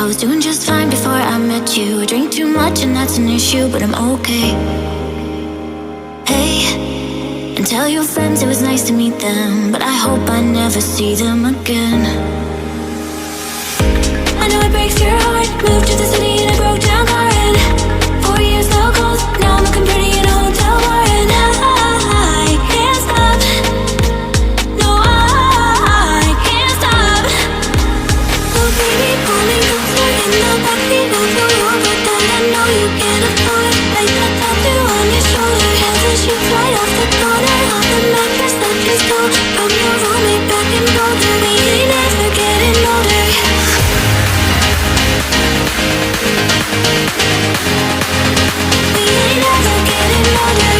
I was doing just fine before I met you. I drink too much and that's an issue, but I'm okay. Hey, and tell your friends it was nice to meet them, but I hope I never see them again. I know it breaks your heart. Moved to the city in a broke down car and 4 years no calls. Now I'm looking pretty in a hotel bar and I can't stop. No, I can't stop. Oh baby, pull me closer in the backseat of the Rover that I know you can't afford. Like that tattoo on your shoulder, has the sheets right off the corner of the mattress that you stole from your roommate back in Boulder. We ain't never getting older. We ain't never getting older.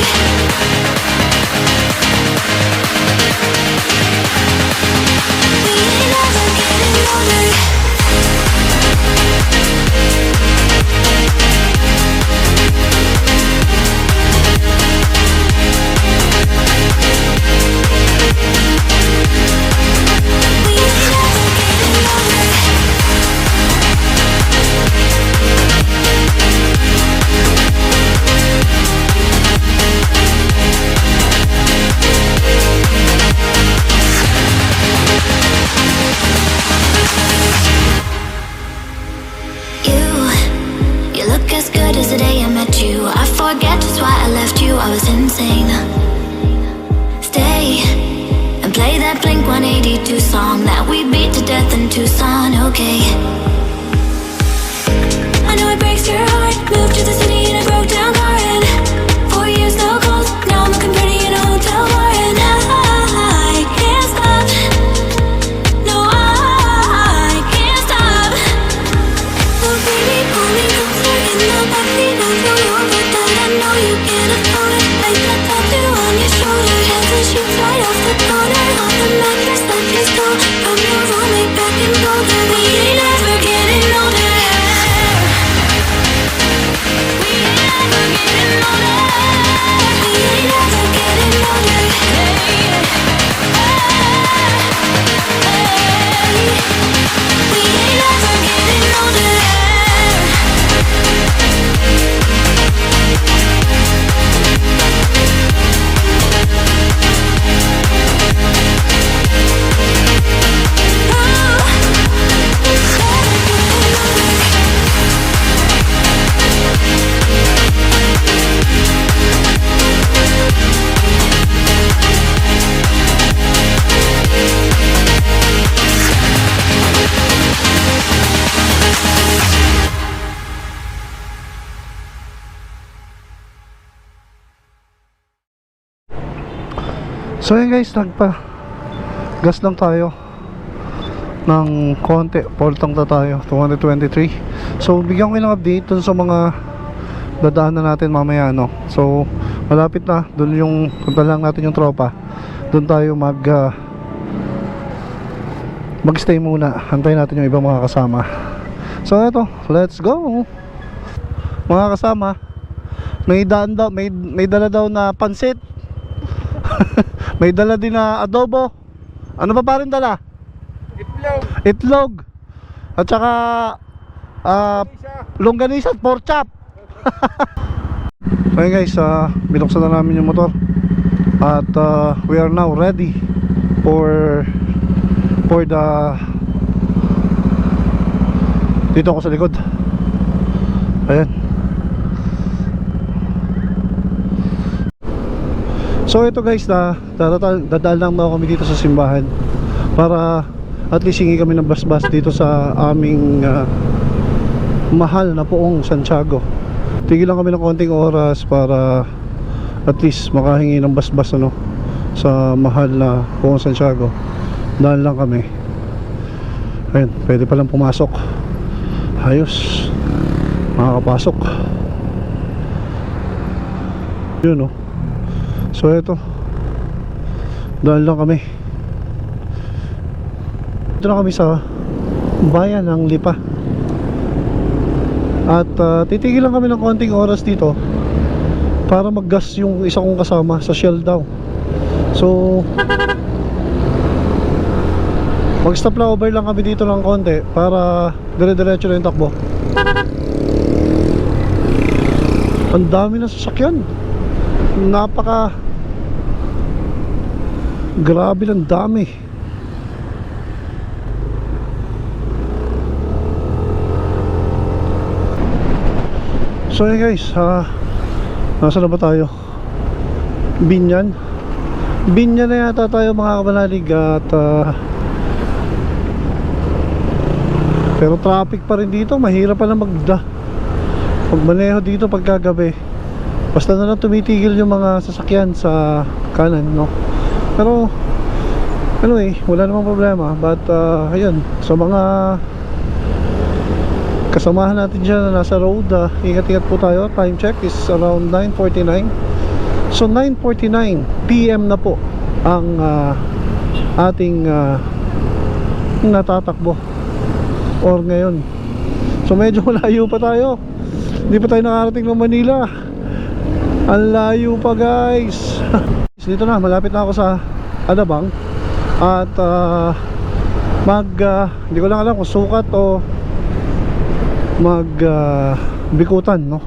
We ain't never getting older. You look as good as the day I met you. I forget just why I left you, I was insane. Stay and play that Blink-182 song that we beat to death in Tucson, okay? I know it breaks your heart. Moved to the city in a broke down car and 4 years no calls. Now I'm looking pretty in a hotel bar and I can't stop. No, I can't stop. Oh baby, pull me closer in the backseat of the Rover that I know you can't afford. Like that tattoo on your shoulder, has the sheets right off the corner of the mattress that you stole from your roommate back in Boulder. We ain't ever getting older. We ain't ever getting older. We ain't ever getting older. Hey, hey, we ain't ever getting older. So yun guys, gas lang tayo ng konti, portang na tayo 223. So bigyan ko ng update dun sa mga dadaanan natin mamaya, no? So malapit na, dun yung punta lang natin yung tropa. Dun tayo magstay muna, antayin natin yung ibang mga kasama. So eto, let's go mga kasama. May dala daw na pansit. May dala din na adobo. Ano pa rin dala? Itlog. At saka longganisa at pork chop. So guys, binuksan na namin yung motor. At we are now ready for the dito ako sa likod. Ayan. So ito guys, dadaan lang daw kami dito sa simbahan para at least hingi kami ng basbas dito sa aming mahal na poong Santiago. Tigil lang kami ng konting oras para at least makahingi ng basbas sa mahal na poong Santiago. Daan lang kami. Ayun, pwede palang pumasok. Ayos, makakapasok. Yun so ito, daan lang kami. Dito na kami sa bayan ng Lipa. At titigil lang kami ng konting oras dito para mag-gas yung isa kong kasama sa Shell daw. So Mag-stop na over lang kami dito ng konti para dire-diretso na yung takbo. Ang dami na sasakyan. Napaka grabe ng dami. So yun guys, nasa na ba tayo? Binyan na yata tayo mga kabanalig. At pero traffic pa rin dito. Mahirap pa lang magmaneho dito pagkagabi. Basta na lang tumitigil yung mga sasakyan sa kanan, no? Pero anyway, wala namang problema. But ayun, sa mga kasamahan natin dyan na nasa road, ingat-ingat po tayo. Time check is around 9:49. So 9:49 PM na po ang ating natatakbo or ngayon. So medyo malayo pa tayo. Hindi pa tayo nakarating ng Manila. Ang layo pa guys. Dito na, malapit na ako sa Alabang. At hindi ko lang alam kung sukat o bikutan, no?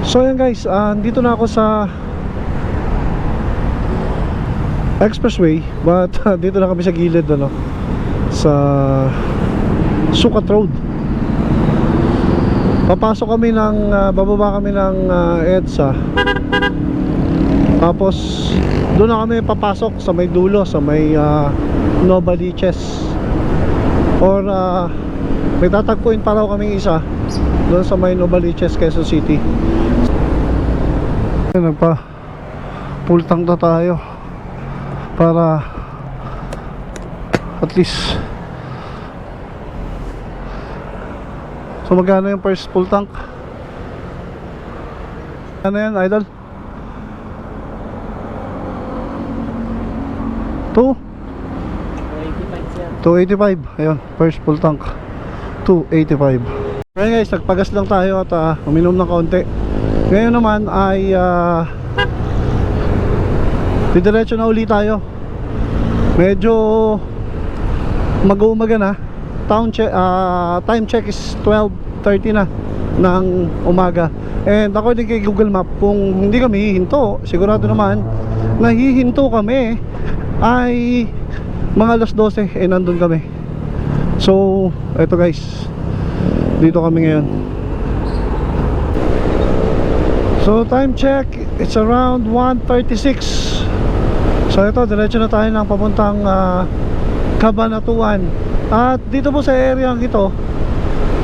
So yan guys, dito na ako sa expressway. But dito na kami sa gilid, ano, sa Sukat Road. Papasok kami ng bababa kami ng EDSA. Tapos doon na kami papasok sa may dulo, sa may Novaliches. Or may tatagpuin pa raw kaming isa doon sa may Novaliches, Quezon City. Nagpa full tank na tayo para at least. So magkano yung first full tank? Ano yan, idol? 285. Ayun, first full tank 285. Kaya guys, nagpagas lang tayo at uminom ng kaunti. Ngayon naman ay didiretso na uli tayo. Medyo mag-uumaga na. Time check is 12:30 na ng umaga. And according kay Google Map, kung hindi kami hihinto, sigurado naman nahihinto kami, ay mga alas 12 nandun kami. So eto guys, dito kami ngayon. So time check, it's around 1:36. So ito, diretso na tayo ng papuntang Cabanatuan. At dito po sa area ito,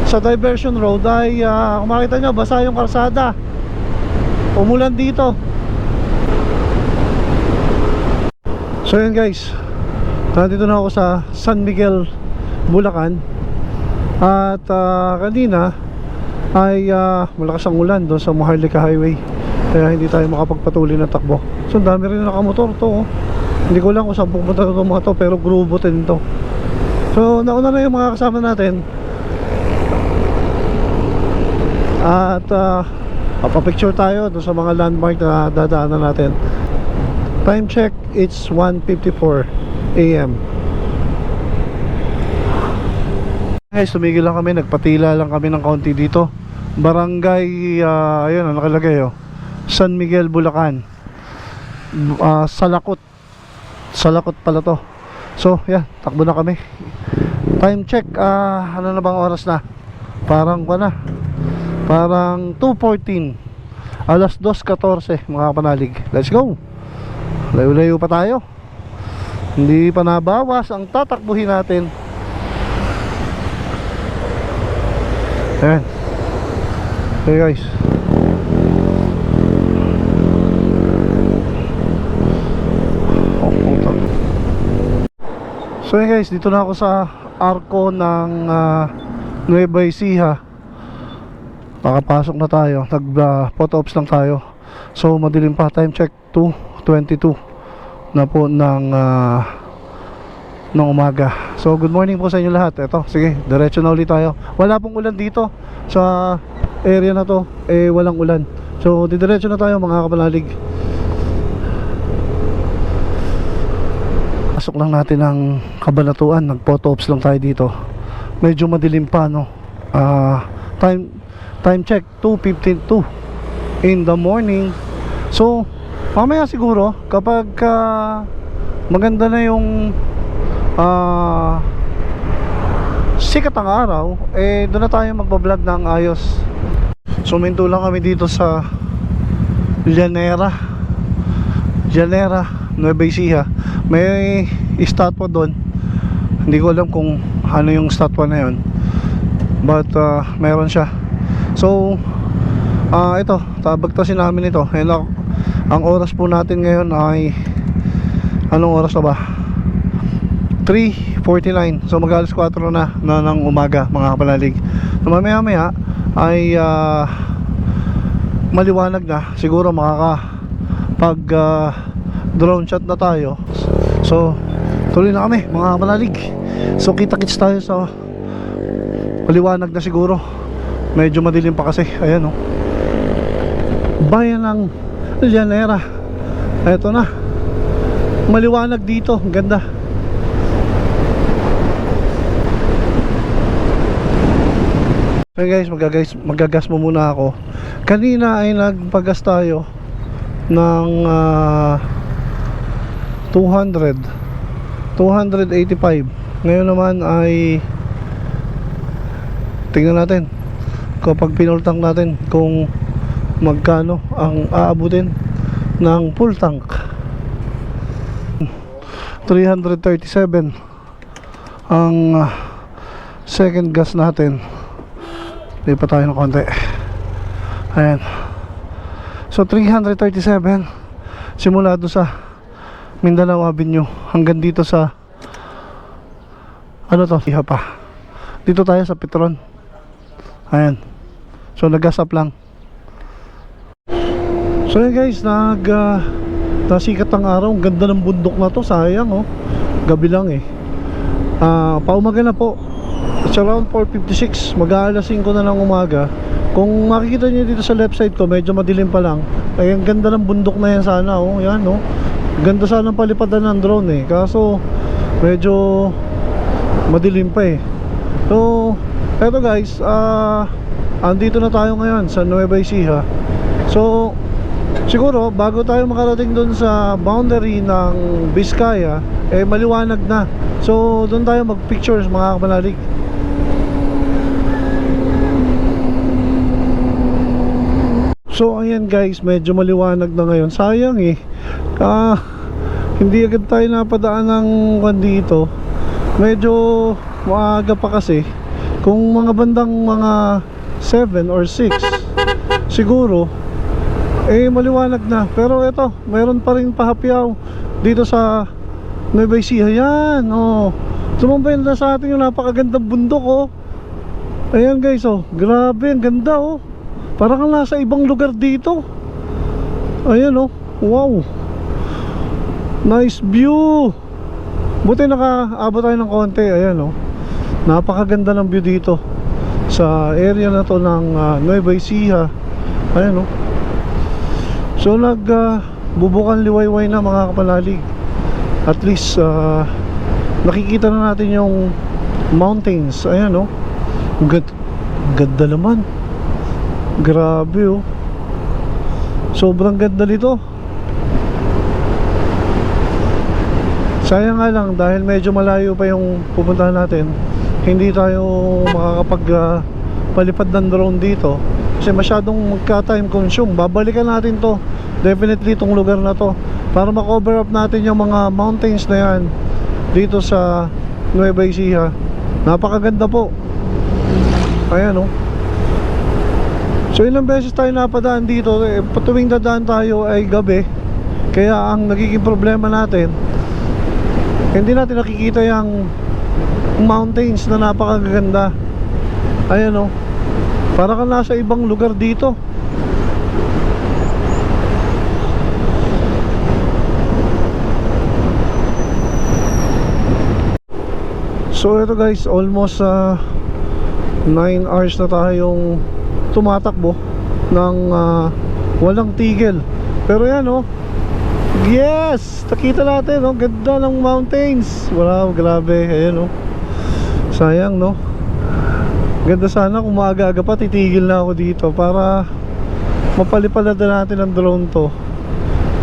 sa diversion road, ay kung makita nyo, basa yung kalsada. Umulan dito. So yun guys, nandito na ako sa San Miguel, Bulacan. At kanina ay malakas ang ulan doon sa Maharlika Highway, kaya hindi tayo makapagpatuloy na takbo. So dami rin nakamotor to, oh. Hindi ko lang kung saan pupunta to mga to, pero grupo din to. So nauna na yung mga kasama natin. At papapicture tayo doon sa mga landmark na dadaanan natin. Time check, it's 1:54 AM. Guys, tumigil lang kami, nagpatila lang kami ng kaunti dito. Barangay, ayun, nakalagay, oh, San Miguel, Bulacan. Salakot pala to. So yeah, takbo na kami. Time check, ano na bang oras na? Parang 2:14. Alas 2:14 mga panalig. Let's go. Layo-layo pa tayo. Hindi pa nabawas ang tatakbuhin natin. Ayan. Okay guys, so yun guys, dito na ako sa arko ng Nueva Ecija. Nakapasok na tayo. Nag photo ops lang tayo. So madilim pa. Time check 2:22 na po ng umaga. So good morning po sa inyo lahat. Eto, sige, diretso na ulit tayo. Wala pong ulan dito sa area na to, walang ulan. So didiretso na tayo mga kapanalig. kakapasok lang natin ng Cabanatuan. Nag photo ops lang tayo dito. Medyo madilim pa, no. Time check 2:52 in the morning. So mamaya siguro kapag maganda na yung sikat ang araw, doon na tayo magbablog ng ayos. Suminto lang kami dito sa Llanera, Nueva Ecija. May estatwa doon. Hindi ko alam kung ano yung estatwa na yun, but meron siya. So ito, tabagtasin namin ito. Ang oras po natin ngayon ay anong oras na ba? 3:49. So mag-alas 4 na ng umaga, mga kapalalig. So mamaya ay maliwanag na. Siguro makakapag drone shot na tayo. So tuloy na kami, mga kapalalig. So kita-kits tayo sa maliwanag na siguro. Medyo madilim pa kasi. Ayan, oh, bayan ng Llanera. Eto na, maliwanag dito, ang ganda. So guys, magagas mo muna ako. Kanina ay nagpagas tayo ng 285. Ngayon naman ay tingnan natin kapag pinultang natin kung magkano ang aabutin ng full tank. 337 ang second gas natin. Lipat tayo ng konti. Ayan. So 337 simula doon sa Mindanao Avenue hanggang dito sa ano to, iha pa. Dito tayo sa Petron. Ayan. So nag-gas up lang. So yun guys, nasikat ang araw. Ang ganda ng bundok na to. Sayang, oh, gabi lang eh. Paumaga na po. It's around 4:56. Mag-aalas 5 na ng umaga. Kung makikita niyo dito sa left side ko, medyo madilim pa lang. Ay, ang ganda ng bundok na yan sana, oh. Yan, oh. Ganda sana ng palipadan ng drone eh. Kaso medyo madilim pa eh. So eto guys, andito na tayo ngayon sa Nueva Ecija. So siguro bago tayo makarating doon sa boundary ng Vizcaya, maliwanag na. So doon tayo mag pictures, mga kapanalig. So ayan guys, medyo maliwanag na ngayon. Sayang eh, hindi agad tayo napadaan ng dito. Medyo maaga pa kasi. Kung mga bandang mga 7 or 6 siguro maliwanag na. Pero ito, meron pa rin pahapyaw dito sa Nueva Ecija. Yan, oh, sumambay na sa atin yung napakagandang bundok, oh. Ayan guys, oh, grabe, ang ganda, oh. Parang kang nasa ibang lugar dito. Ayan, oh, wow, nice view. Buti nakaabot tayo ng konti. Ayan, oh, napakaganda ng view dito sa area na to ng Nueva Ecija. Ayan, oh. So bubukan liwayway na, mga kapalalig. At least nakikita na natin yung mountains. Ayan, oh, ganda naman. Grabe, oh, sobrang ganda nito. Sayang nga lang, dahil medyo malayo pa yung pupuntahan natin, hindi tayo makakapag palipad ng drone dito kasi masyadong magka-time consume. Babalikan natin to, definitely itong lugar na to, para ma-cover up natin yung mga mountains na yan dito sa Nueva Ecija. Napakaganda po. Ayan, oh. So ilang beses tayo napadaan dito, tuwing dadaan tayo ay gabi. Kaya ang nagiging problema natin, hindi natin nakikita yung mountains na napakaganda. Ayan, oh, para kang nasa ibang lugar dito. So ito guys, almost 9 hours na tayong tumatakbo ng walang tigil. Pero yan, oh, Yes! Nakita natin, oh, ganda ng mountains. Wow, grabe. Ayan, oh. Sayang, no? Ganda sana kung maaga-aga pa titigil na ako dito para mapalipad na natin ang drone to.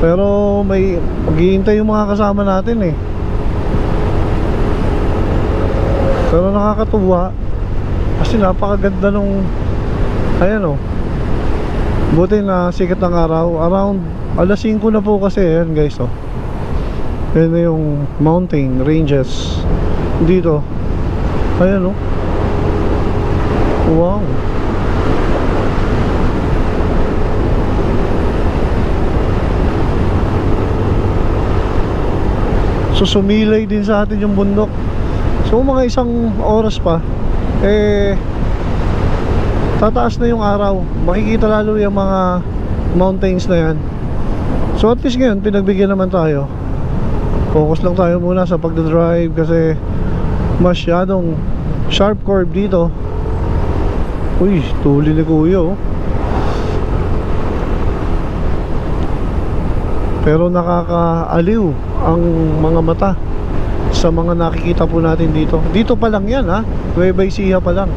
Pero may maghihintay yung mga kasama natin eh. Pero nakakatuwa kasi napakaganda nung, ayan, oh. Buti na sikat ng araw. Around alas 5 na po kasi. Ayan guys, oh. Ayan na yung mountain ranges dito. Ayan, oh. Wow. So sumilay din sa atin yung bundok. So mga isang oras pa tataas na yung araw. Makikita lalo yung mga mountains na yan. So at least ngayon pinagbigyan naman tayo. Focus lang tayo muna sa pagdadrive kasi masyadong sharp curve dito. Uy, tuli ni kuya, oh. Pero nakakaaliw ang mga mata sa mga nakikita po natin dito. Dito pa lang yan, ha. Nueva Ecija pa lang.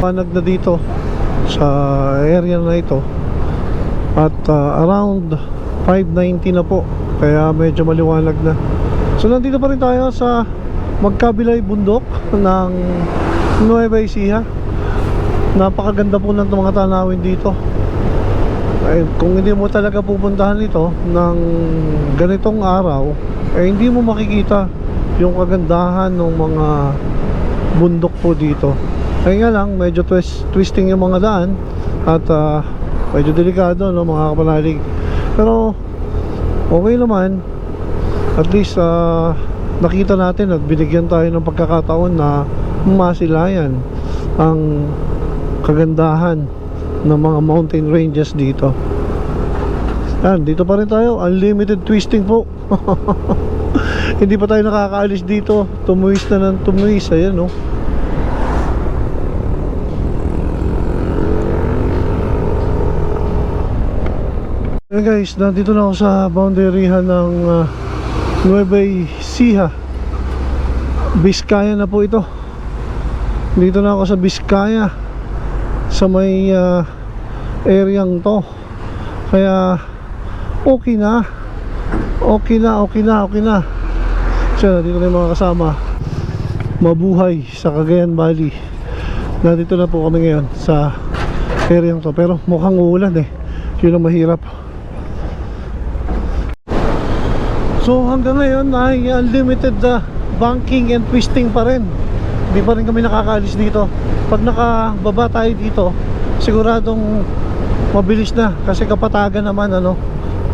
Panag na dito sa area na ito. At around 5:90 na po. Kaya medyo maliwanag na. So nandito pa rin tayo sa magkabilay bundok ng Nueva Ecija. Napakaganda po ng mga tanawin dito. Ay, kung hindi mo talaga pupuntahan ito ng ganitong araw, hindi mo makikita yung kagandahan ng mga bundok po dito. Ay nga lang, medyo twisting yung mga daan at medyo delikado, no, mga kapanalig. Pero okay naman. At least nakita natin at binigyan tayo ng pagkakataon na masilayan ang kagandahan ng mga mountain ranges dito. Yan, dito pa rin tayo. Unlimited twisting po. Hindi pa tayo nakakaalis dito. Tumuwis na ng tumuwis. Ayan, no. Ayan guys, nandito na ako sa boundaryhan ng Nueva Ecija. Vizcaya na po ito. Dito na ako sa Vizcaya, sa may areang to. Kaya okay na. So dito na yung mga kasama. Mabuhay sa Cagayan Valley. Nandito na po kami ngayon sa areang to. Pero mukhang uulan eh. Yun ang mahirap. So hanggang ngayon ay unlimited banking and twisting pa rin. Hindi pa rin kami nakakaalis dito. Pag nakababa tayo dito, siguradong mabilis na kasi kapatagan naman, ano.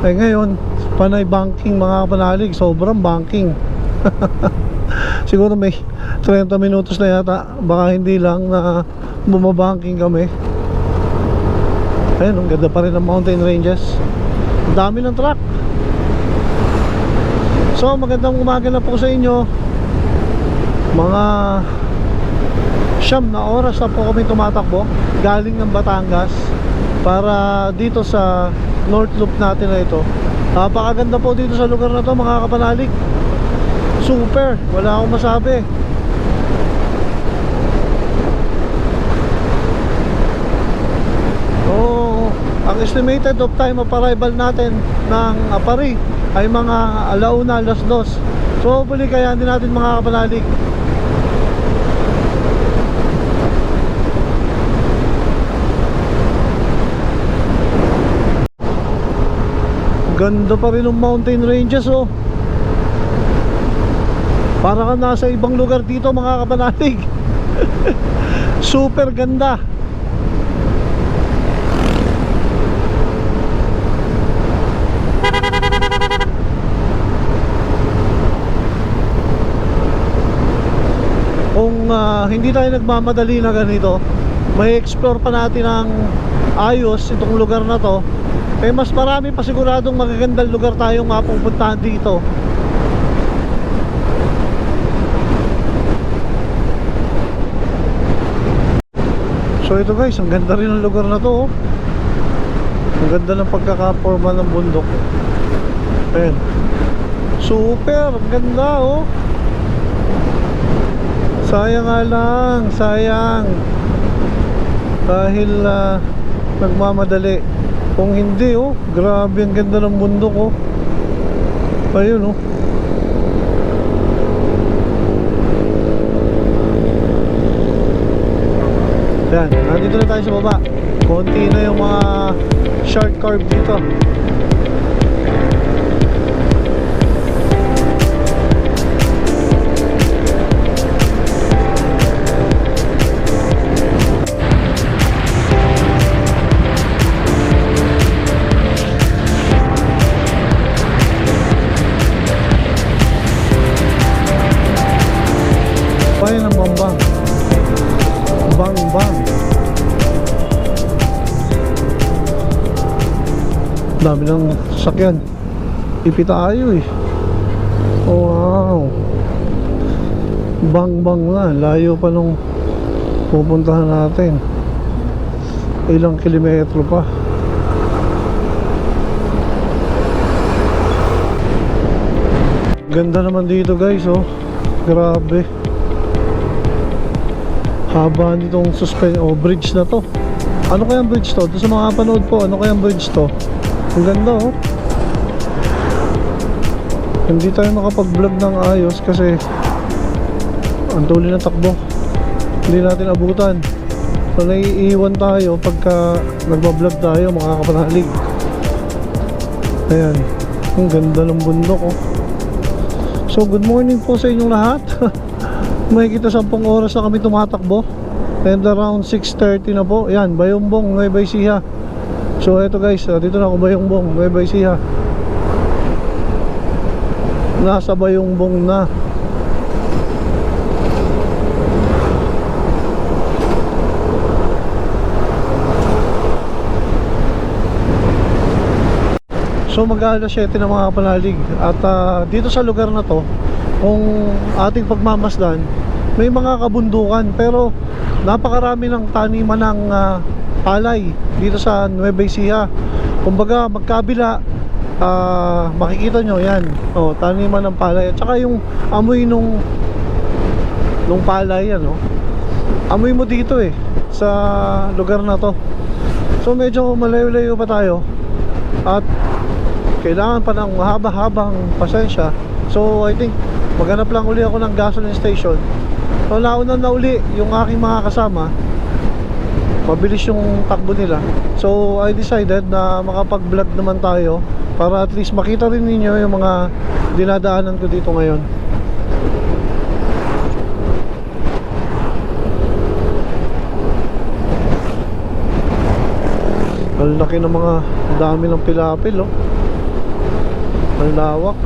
Ay ngayon, panay banking mga kapanalig, sobrang banking. Siguro may 30 minutos na yata, baka hindi lang na bumabanking kami. Ayun, ang ganda pa rin ng mountain ranges. Ang dami ng truck. So magandang umaga na po sa inyo. Mga 9 na oras na po kami tumatakbo galing ng Batangas para dito sa North Loop natin na ito. Napakaganda po dito sa lugar na to mga kapanalig. Super, wala akong masabi. Ang estimated of time of arrival natin ng Apari ay mga alauna, alas 2. So hopefully kaya din natin mga kapanalig. Ganda pa rin ng mountain ranges, oh. Para ka nasa ibang lugar dito mga kapanalig. Super ganda. Kung hindi tayo nagmamadali na ganito, may explore pa natin ang ayos itong lugar na to, mas marami pa siguradong magagandang lugar tayong mapupuntahan dito. So ito guys, ang ganda rin ng lugar na to, oh. Ang ganda ng pagkakaporma ng bundok. Ayan. Super, ang ganda oh. Sayang nga lang, sayang. Dahil nagmamadali. Kung hindi oh, grabe ang ganda ng bundok oh. Ayun oh. Ayan, nandito na tayo sa baba. Konti na yung mga short curve dito. Bayan ng Bambang. Bang. Dami ng sasakyan. Ipita tayo eh. Oh, wow. Bang na. Layo pa nung pupuntahan natin. Ilang kilometro pa. Ganda naman dito guys oh. Grabe. Haba nitong bridge na to. Ano kayang bridge to? Doon sa mga panood po, ano kayang bridge to? Ang ganda oh. Hindi tayo makapag-vlog ng ayos kasi ang tuloy ng takbo. Hindi natin abutan. So naiiwan tayo pagka nagbablog tayo mga kapanalig. Ayan. Ang ganda ng bundok oh. So good morning po sa inyong lahat. Makikita 10 oras na kami tumatakbo. And around 6:30 na po. Yan, Bayumbong, Nueva Ecija. So eto guys, dito na ako Bayumbong, Nueva Ecija. Nasa Bayumbong na. So mag-alas 7 na mga kapanalig. At dito sa lugar na to, kung ating pagmamasdan, may mga kabundukan pero napakarami ng taniman ng palay dito sa Nueva Ecija. Kumbaga magkabila, makikita nyo yan oh, taniman ng palay at saka yung amoy nung palay yan oh. Amoy mo dito eh sa lugar na to. So medyo malayo-layo pa tayo at kailangan pa ng mahaba-habang pasensya. So I think maghanap lang uli ako ng gasoline station. So nauna na uli yung aking mga kasama. Mabilis yung takbo nila. So I decided na makapag-vlog naman tayo para at least makita rin ninyo yung mga dinadaanan ko dito ngayon. Ang laki ng mga dami ng pilapil oh. Ang lawak.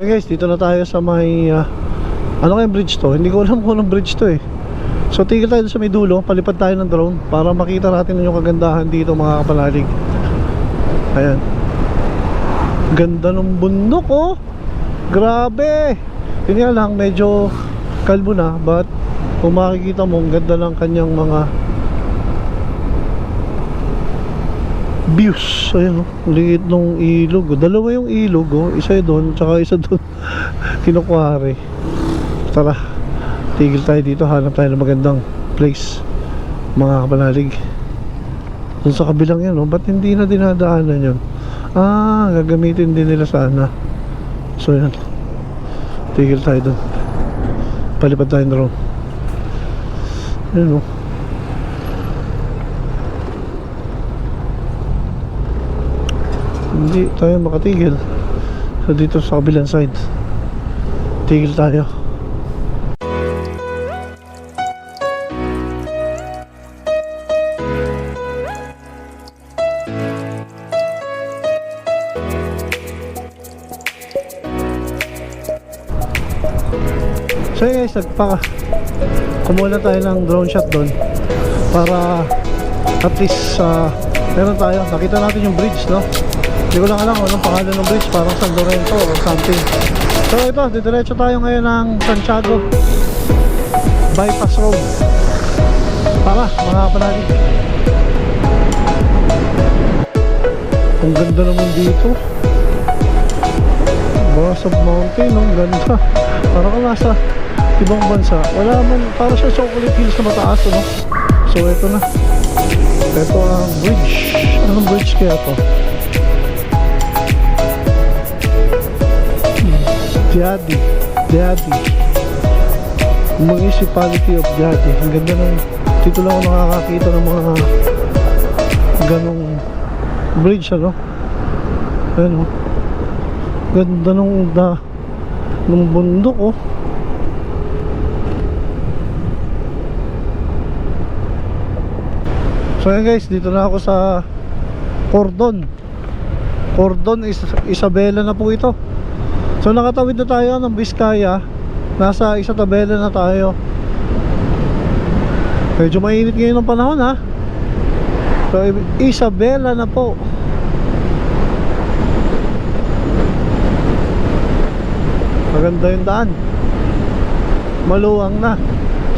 Okay guys, dito na tayo sa may ano kayang bridge to? Hindi ko alam kung anong bridge to eh. So tigil tayo sa may dulo, palipad tayo ng drone para makita natin yung kagandahan dito mga kapanalig. Ayan. Ganda ng bundok oh. Grabe. Yun nga lang, medyo kalbo na, but kung makikita mo, ang ganda ng kanyang mga views. Ayan oh, liit nung ilog oh. Dalawa yung ilog oh, isa doon tsaka isa doon. Kinukwari. Tara, tigil tayo dito, hanap tayo ng magandang place mga kapanalig. Doon sa kabilang yan oh, ba't hindi na dinadaanan yun? Gagamitin din nila sana. So yan, tigil tayo doon, palipad tayo na ron. Ayan oh. Hindi tayo makatigil. So dito sa kabilang side, tigil tayo. So guys, kumuha na tayo ng drone shot doon para at least meron tayo, nakita natin yung bridge no. Hindi ko lang alam kung anong pangalan ng bridge, parang San Lorenzo or something. So ito, didiretso tayo ngayon ng Santiago Bypass Road. Tara, mga kapanalig. Ang ganda naman dito. Basab Mountain, ang ganda. Para ka nasa ibang bansa. Wala naman, para sa Chocolate Hills na mataas, no? So, ito na. Ito ang bridge. Anong bridge kaya to? Diadi Municipality of Diadi. Ang ganda ng dito lang ako nakakakita ng mga ganong bridge, ano? Ayan, oh. Ganda nung bundok, oh. So ayan guys, dito na ako sa Cordon Isabela na po ito. So nakatawid na tayo ng Vizcaya. Nasa Isabela na tayo. Medyo mainit ngayon ng panahon, ha. So Isabela na po. Maganda yung daan. Maluwang na.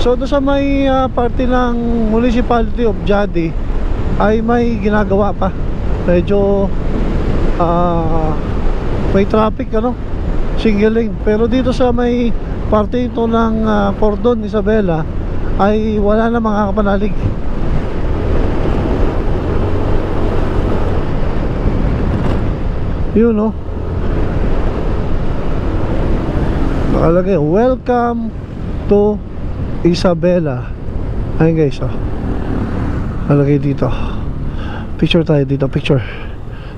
So doon sa may parte ng Municipality of Diadi ay may ginagawa pa. Medyo may traffic, ano, single lane. Pero dito sa may parte ito ng Cordon Isabela ay wala na, mga kapanalig. Yun, no, nakalagay welcome to Isabela. Ayun guys, oh. Nakalagay dito. Picture tayo dito, picture.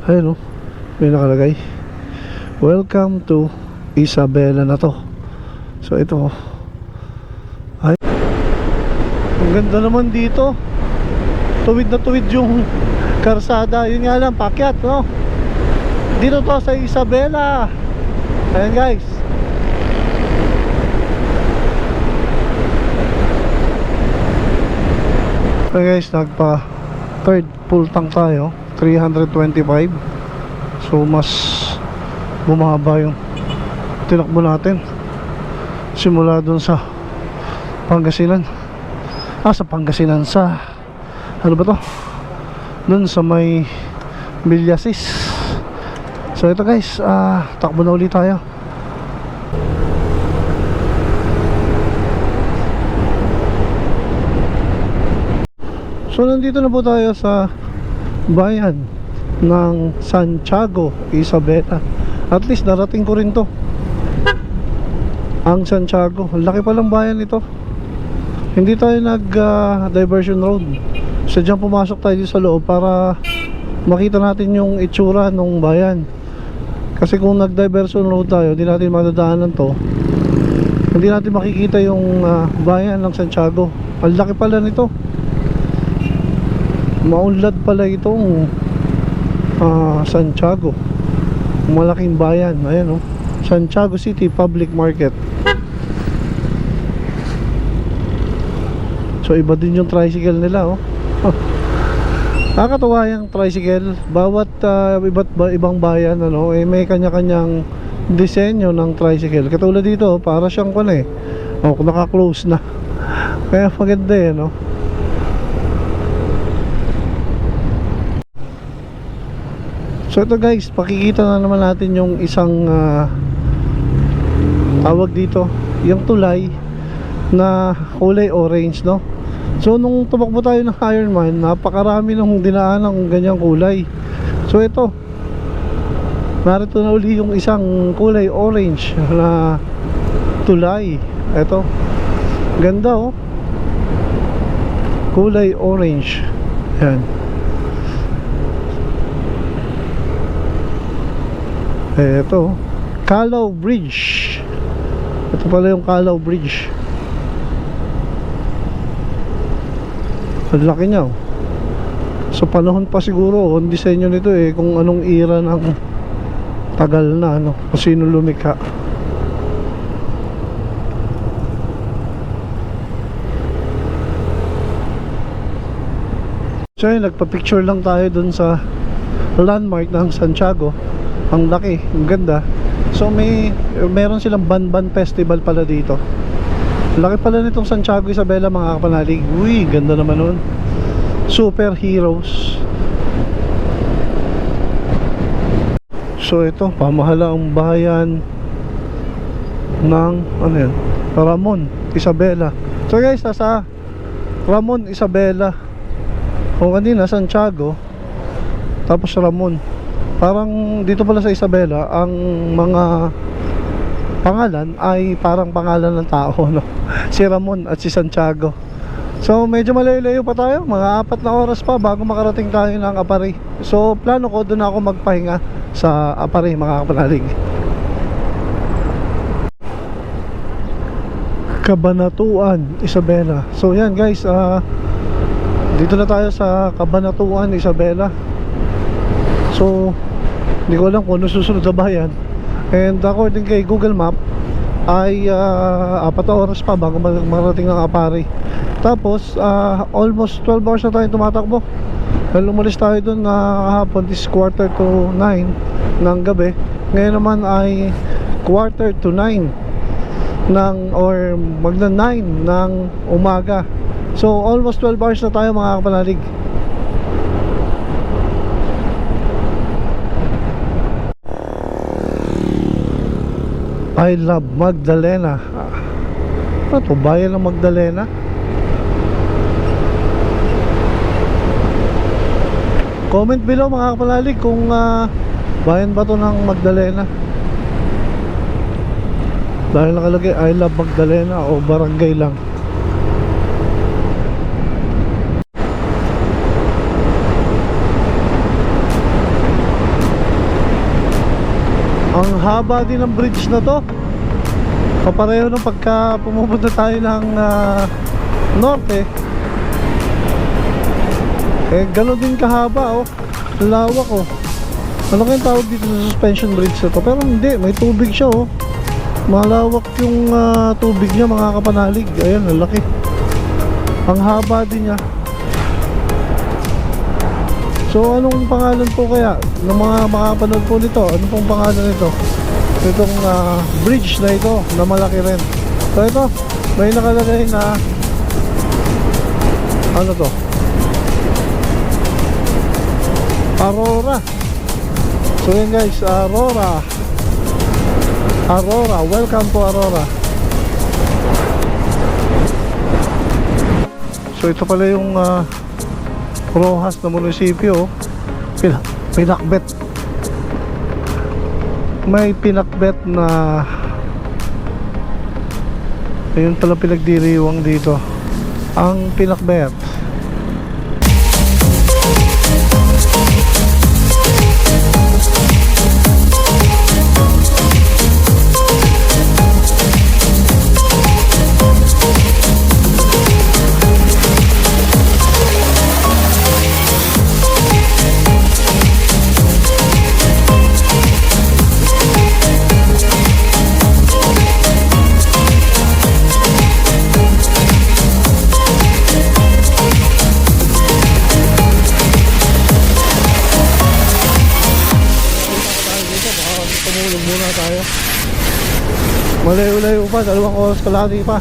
Ayun, oh. May nakalagay welcome to Isabela na to. So ito, ay, ang ganda naman dito. Tuwid na tuwid yung karsada. Yun nga lang, pakyat, no? Dito to sa Isabela. Ayan guys. Okay guys, nagpa third full tank tayo, 325. So mas bumaba yung tinakbo natin simula dun sa Pangasinan. Sa Pangasinan, sa ano ba to, dun sa may Villasis. So ito guys, takbo na ulit tayo. So nandito na po tayo sa bayan ng Santiago, Isabela. At least narating ko rin to, ang Santiago. Laki palang bayan ito. Hindi tayo nag diversion road. Sadyang pumasok tayo sa loob para makita natin yung itsura ng bayan. Kasi kung nag diversion road tayo, hindi natin madadaanan to. Hindi natin makikita yung bayan ng Santiago. Ang laki pala nito. Maunlad pala itong Santiago. Malaking bayan. Ayan, oh. Santiago City Public Market. So iba din yung tricycle nila, oh. Nakakatuwa yung tricycle. Bawat ibang bayan, ano, may kanya-kanyang disenyo ng tricycle. Katulad dito, para siyang naka-close na. Kaya maganda eh, no? So ito guys, pakikita na naman natin yung isang tawag dito, yung tulay na kulay orange, no? So nung tumakbo tayo ng Ironman, napakarami nung dinaan ng ganyang kulay. So ito, narito na uli yung isang kulay orange na tulay. Ito, ganda, oh. Kulay orange. Yan. Ito, Calao Bridge. Ito pala yung Calao Bridge. Ang laki niya, oh. Sa panahon pa siguro ang disenyo nito kung anong era ng tagal na, ano, kung sino lumikha. So yun, nagpa-picture lang tayo dun sa landmark ng Santiago. Ang laki, ang ganda. So meron silang Banban Festival pala dito. Laki pala nitong Santiago Isabela mga kapanalig. Uy, ganda naman nun. Superheroes. So ito, pamahalaang bayan ng ano yan? Ramon Isabela. So guys, nasa Ramon Isabela. Kung kanina Santiago, tapos Ramon. Parang dito pala sa Isabela, ang mga pangalan ay parang pangalan ng tao, no? Si Ramon at si Santiago. So medyo malayo-layo pa tayo, mga 4 na oras pa bago makarating tayo ng Apari. So plano ko doon ako magpahinga sa Apari mga kapanalig. Cabanatuan Isabela. So yan guys, dito na tayo sa Cabanatuan Isabela. So hindi ko alam kung ano susunod na bayan. And according kay Google Map ay 4 na oras pa bago marating ang Apari. Tapos almost 12 hours na tayo tumatakbo. Dahil umalis tayo dun kahapon is 8:45 ng gabi. Ngayon naman ay 8:45 ng or magna 9 ng umaga. So almost 12 hours na tayo mga kapanalig. I love Magdalena. Ano to? Bayan ng Magdalena? Comment below mga kapalalig kung bayan ba to ng Magdalena. Dahil nakalagay I love Magdalena o barangay lang. Ang haba din ng bridge na to. Kapareho ng pagka pumupunta tayo ng norte. Gano'n din kahaba, oh. Lawak, oh. Ano kayong tawag dito sa suspension bridge na to? Pero hindi, may tubig siya, oh. Malawak yung tubig niya mga kapanalig. Ayan, ang laki. Ang haba din niya. So anong pangalan po kaya ng mga makapanood po nito? Ano pong pangalan nito? Itong bridge na ito na malaki rin. So ito, may nakalagay na ano to? Aurora. So yun guys, Aurora. Aurora, welcome to Aurora. So ito pala yung Rojas na munisipyo. Pinakbet. May pinakbet na ayun pala pinagdiriwang dito. Ang pinakbet. Malayo-layo pa, 2 oras kalahati pa.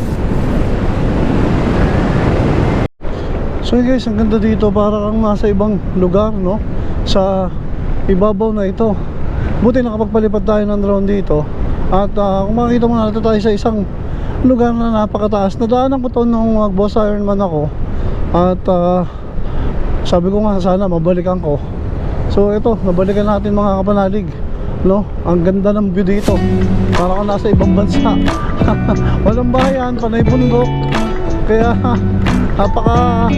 So guys, ang ganda dito, para kang nasa ibang lugar, no? Sa ibabaw na ito. Buti nakapagpalipad tayo ng drone dito. At kung makikita mo na ito tayo sa isang lugar na napakataas. Nadaanan ko to nung mag-boss Ironman ako. At sabi ko nga sana mabalikan ko. So ito, nabalikan natin mga kapanalig, no? Ang ganda ng view dito. Para kang nasa ibang bansa. Walang bayan, panay bundok. Kaya napaka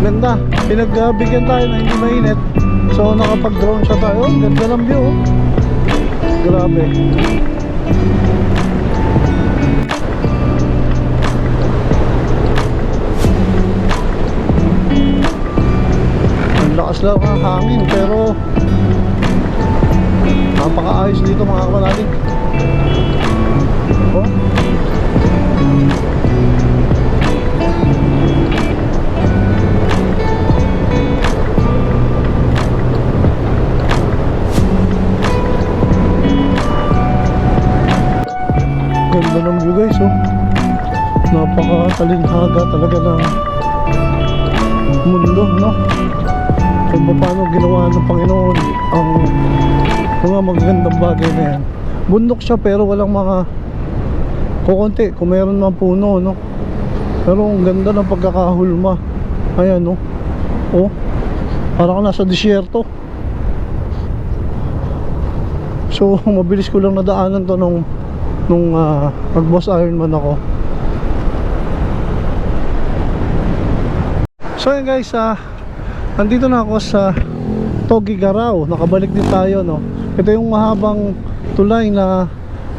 ganda. Pinagbigyan tayo na hindi mainit. So nakapag-drone shot tayo. Ganda ng view. Grabe. Ang lakas lang ang hangin, pero napakaayos dito mga kapanalig. Oh. Ganda ng view guys, oh. napakalinhaga talaga ng mundo, no? Kung paano ginawa ng Panginoon ang mga magagandang bagay na yan. Bundok siya pero walang mga kukunti, kung meron man puno, no? Pero ang ganda ng pagkakahulma. Ayan, no? Oh, parang nasa disyerto. So mabilis ko lang nadaanan to nung nag-boss Ironman ako. So yun guys, nandito na ako sa Tuguegarao. Nakabalik din tayo, no? Ito yung mahabang tulay na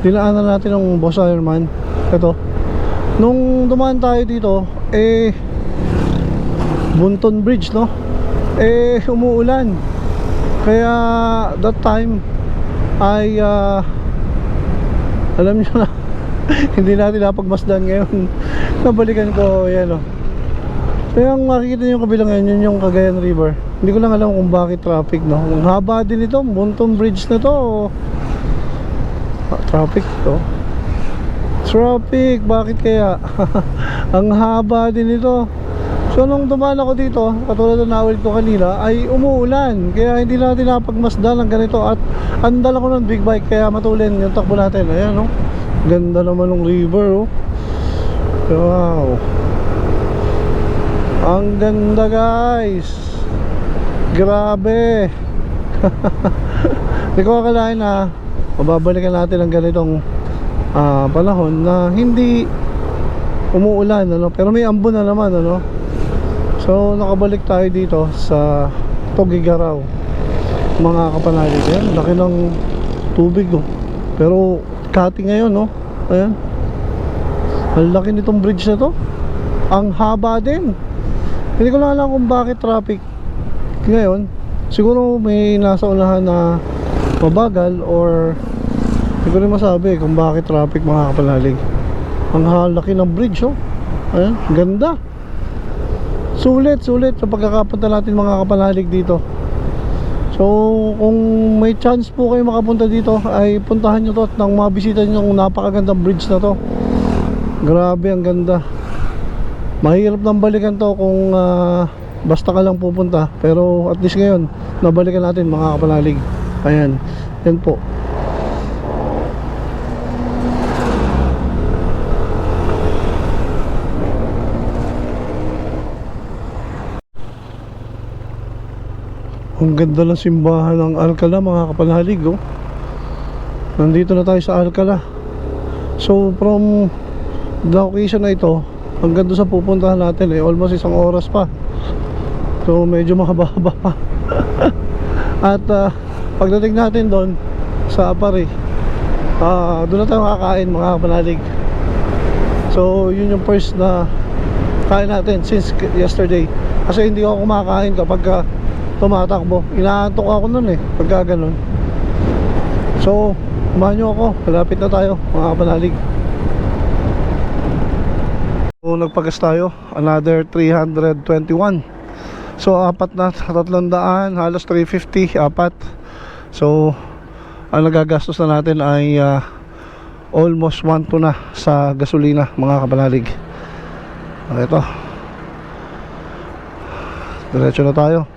dinaanan natin ng boss Ironman. Ito, nung dumaan tayo dito, Bunton Bridge, no? Umuulan. Kaya that time ay alam nyo na, hindi natin napagmasdan ngayon. Nabalikan ko, yan, oh. So yung makikita nyo yung kabilang ngayon, yun yung Cagayan River. Hindi ko lang alam kung bakit traffic, no? Ang haba din ito, Bunton Bridge na to. Traffic to. Traffic, bakit kaya? Ang haba din ito. So nung dumaan ako dito, katulad na naulit ko kanina, ay umuulan. Kaya hindi natin napagmasdan ng ganito. At andal ako ng big bike, kaya matulin yung takbo natin. Ayan, no? Ganda naman ng river, oh. Wow. Ang ganda, guys. Grabe. Hindi ko akalain na mababalikan natin ang ganitong panahon na hindi umuulan, ano? Pero may ambon na naman, ano? So nakabalik tayo dito sa Tuguegarao, mga kapanalig. Ayan, laki ng tubig, oh. Pero cutting ngayon, no? Ayan, ang laki nitong bridge na to. Ang haba din. Hindi ko lang alam kung bakit traffic ngayon. Siguro may nasa unahan na mabagal, or hindi ko rin masabi kung bakit traffic, mga kapanalig. Ang laki ng bridge, oh. Ayan, ganda. Sulit sa pagkakapunta natin, mga kapanalig, dito. So kung may chance po kayo makapunta dito, ay puntahan nyo to at nang mabisita nyo yung napakagandang bridge na to. Grabe, ang ganda. Mahirap nang balikan to kung basta ka lang pupunta. Pero at least ngayon nabalikan natin, mga kapanalig. Ayan, yan po. Ang ganda ng simbahan ng Alcala, mga kapanalig, oh. Nandito na tayo sa Alcala. So from the location na ito hanggang doon sa pupuntahan natin, almost 1 oras pa. So medyo mahaba-haba pa. At pagdating natin doon sa Apari, doon na tayo kakain, mga kapanalig. So yun yung first na kain natin since yesterday. Kasi hindi ako kumakain kapag tumatakbo. Inaantok ako nun, pagka ganun. So kumain nyo ako, malapit na tayo, mga kapanalig. So nagpagas tayo, another 321. So apat na 300, halos 350, apat. So ang nagagastos na natin ay almost 1 to na sa gasolina, mga kapanalig. Ito, diretso na tayo.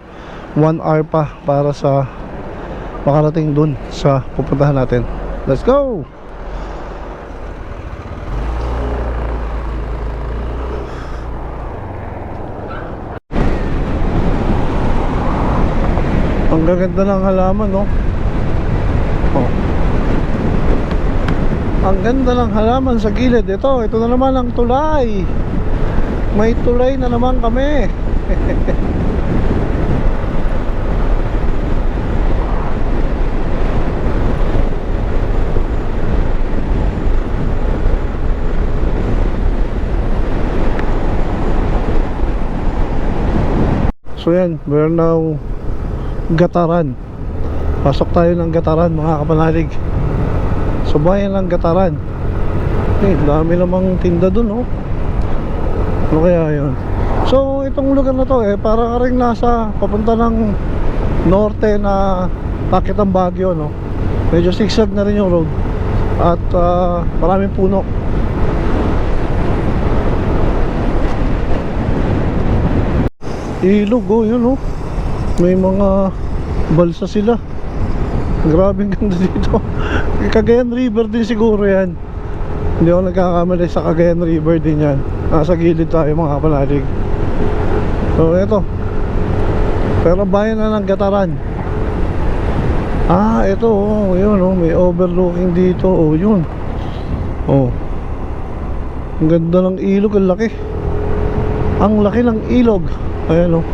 1 hour pa para sa makarating dun sa pupuntahan natin. Let's go! Ang gaganda ng halaman, no? Oh. Ang ganda ng halaman sa gilid. Ito na naman ang tulay. May tulay na naman kami. So yan, we're now Gataran. Pasok tayo ng Gataran, mga kapanalig. So bayan ng Gataran. Dami namang tinda dun, oh. Ano kaya yun? So itong lugar na to, para ka rin nasa papunta ng norte na takit ng Baguio, no? Medyo sigsag na rin yung road. At maraming puno. ilog, oh, yun, oh. May mga balsa sila. Grabe ang ganda dito. Cagayan River din siguro yan. Hindi ako nagkakamali, sa Cagayan River din yan. Nasa gilid tayo mga kapanalig. So eto, pero bayan na ng Gataran. Ah, ito, oh, yun, oh, may overlooking dito, oh, yun. Oh, ang ganda ng ilog, ang laki. Ang laki ng ilog. Ayan, oh.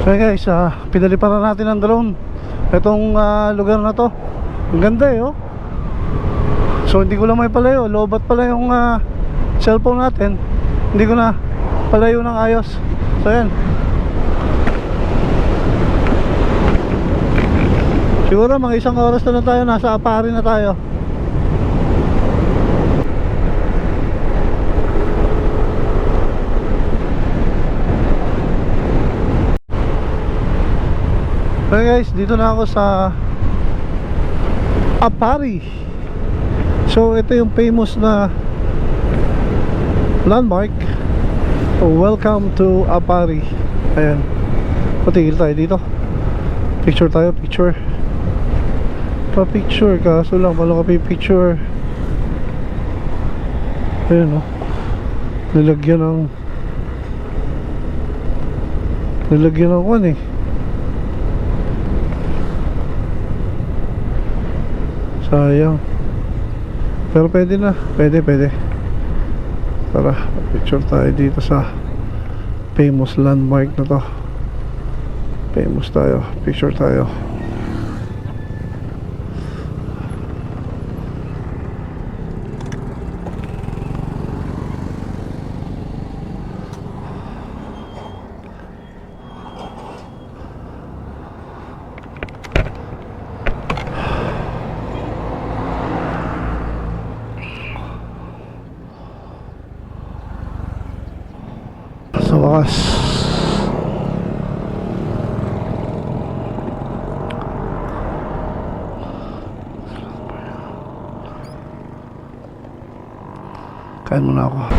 So guys, pinaliparan natin ang drone itong lugar na to. Ang ganda, eh, oh. So hindi ko lang may palayo, lobat pala yung cellphone natin. Hindi ko na palayo ng ayos. So ayan, siguro mga isang oras na tayo, nasa Apari na tayo. So guys, dito na ako sa Apari. So ito yung famous na landmark. Welcome to Apari. Ayan, patigil tayo dito. Picture tayo, picture. Pa-picture, kaso lang paano ka picture. Ayan, oh. Nilagyan ng kwan, eh. Sayang. Pero pwede na, pwede. Tara, picture tayo dito sa famous landmark na to. Famous tayo, picture tayo. Sa wakas, kain muna ako.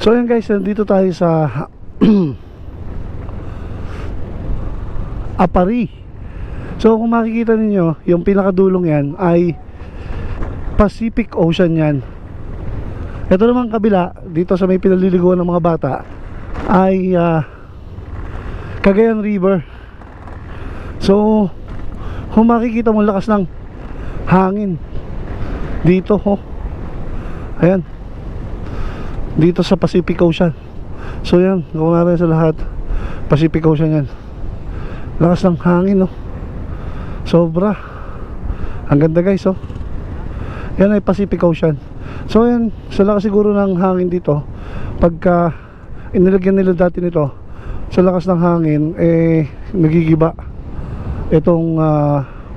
So yun guys, nandito tayo sa Apari. So kung makikita ninyo, yung pinakadulong yan ay Pacific Ocean yan. Ito naman kabila, dito sa may pinaliliguan ng mga bata, ay Cagayan River. So kung makikita mo, lakas ng hangin dito, oh. Ayan, dito sa Pacific Ocean. So yan, kung nga rin sa lahat, Pacific Ocean yan. Lakas ng hangin, no? Sobra. Ang ganda guys, oh. Yan ay Pacific Ocean. So yan, sa lakas siguro ng hangin dito, pagka inilagyan nila dati nito, sa lakas ng hangin, nagigiba itong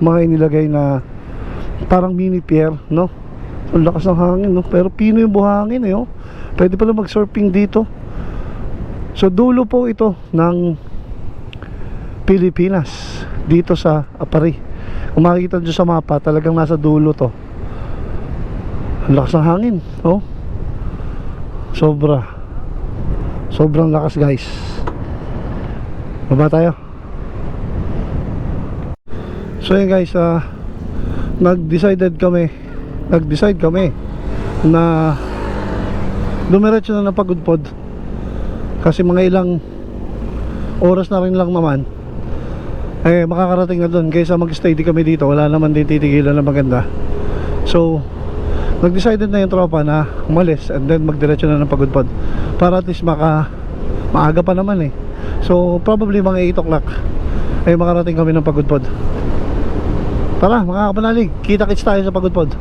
mga inilagay na parang mini pier, no? Ang lakas ng hangin, no? Pero pino yung buhangin, eh, oh. Pwede pala mag-surfing dito. So dulo po ito ng Pilipinas, dito sa Apari. Kung makikita nyo sa mapa, talagang nasa dulo to. Ang lakas ng hangin, oh. Sobrang lakas guys. Baba tayo. So yun guys, nag-decide kami na dumiretso na ng Pagudpod, kasi mga ilang oras na rin lang naman makakarating na doon, kaysa mag-stay di kami dito, wala naman din titigilan na maganda. So nag-decided na yung tropa na umalis and then magdiretso na ng Pagudpod, para at least maaga pa naman, eh. So probably mga 8 o'clock makarating kami ng Pagudpod. Tara mga kapanalig, kita-kits tayo sa Pagudpod.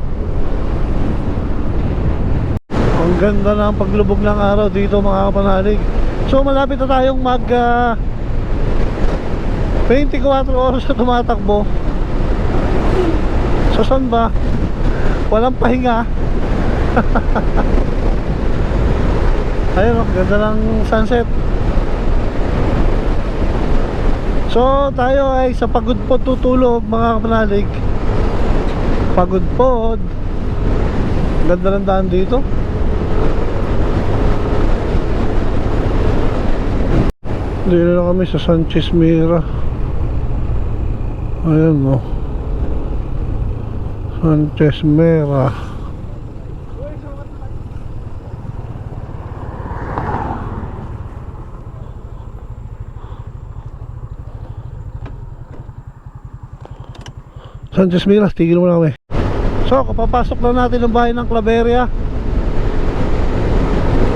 Ganda ng paglubog ng araw dito mga kapanalig. So malapit na tayong mag 24 oras na tumatakbo. So saan ba? Walang pahinga. Ayun o, ganda ng sunset. So tayo ay sa Pagod Pod tutulog mga kapanalig. Pagod Pod. Ganda ng daan dito. Dito na kami sa Sanchez Mira. Ayan o, Sanchez Mira. Sanchez Mira, tigil mo na kami. So, kapapasok na natin ang bahay ng Claveria.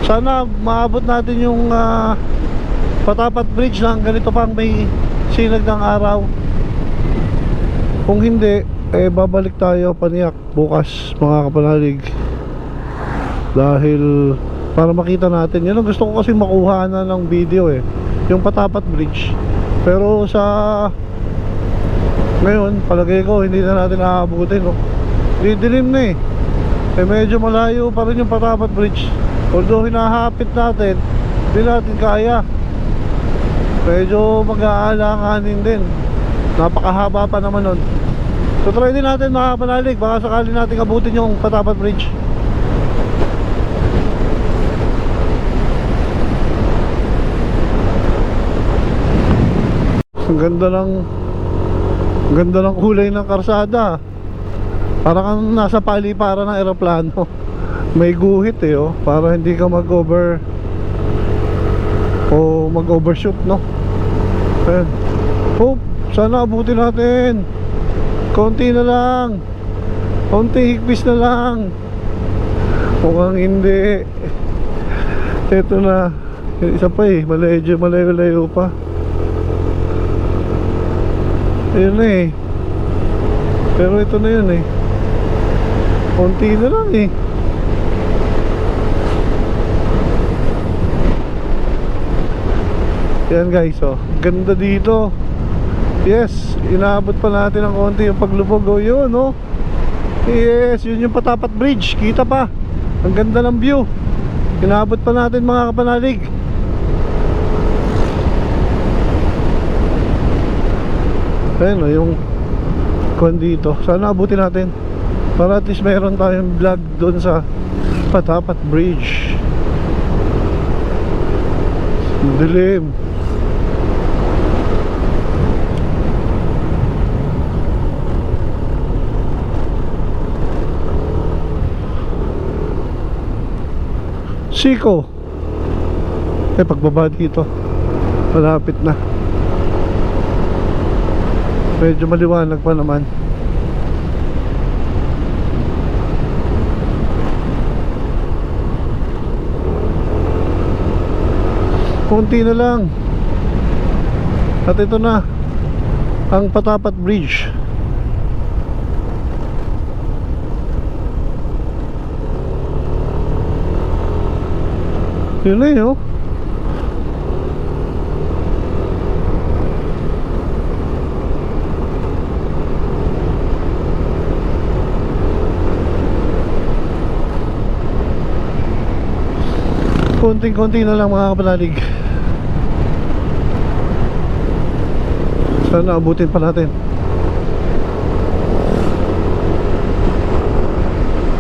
Sana maabot natin yung Patapat Bridge ng ganito pang may sinag ng araw. Kung hindi, babalik tayo paniyak bukas mga kapanalig. Dahil para makita natin, yun ang gusto ko kasi makuha na ng video yung Patapat Bridge. Pero sa ngayon, palagay ko hindi na natin aabutin, no? Didilim na medyo malayo pa rin yung Patapat Bridge. Although hinahapit natin, hindi natin kaya. Medyo mag-aalanganin din. Napakahaba pa naman nun. So try din natin mga kapanalig, baka sakali natin abutin yung Patapat Bridge. Ang ganda ng kulay ng karsada. Parang kang nasa paliparan ng eroplano. May guhit para hindi ka mag-over o mag-overshoot, no? Ayan. Hope, sana abutin natin. Konti na lang. Konti higpis na lang. Mukhang hindi. Ito na. Yung isa pa malayo pa. Ayun na pero ito na yun konti na lang yan guys, ganda dito. Yes, inaabot pa natin ng konti yung paglubog. Yun yes, yun yung Patapat Bridge. Kita pa, ang ganda ng view. Inaabot pa natin mga kapanalig. Ayun yung kuwan dito. Sana abutin natin para at least mayroon tayong vlog doon sa Patapat Bridge. Dilim. Siko. Pagbaba dito, malapit na. Medyo maliwanag pa naman. Kunti na lang. At ito na ang Patapat Bridge. Yun na konting-konti na lang mga kapanalig. Sana abutin pa natin.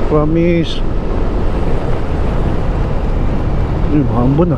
Promise. Yung hambon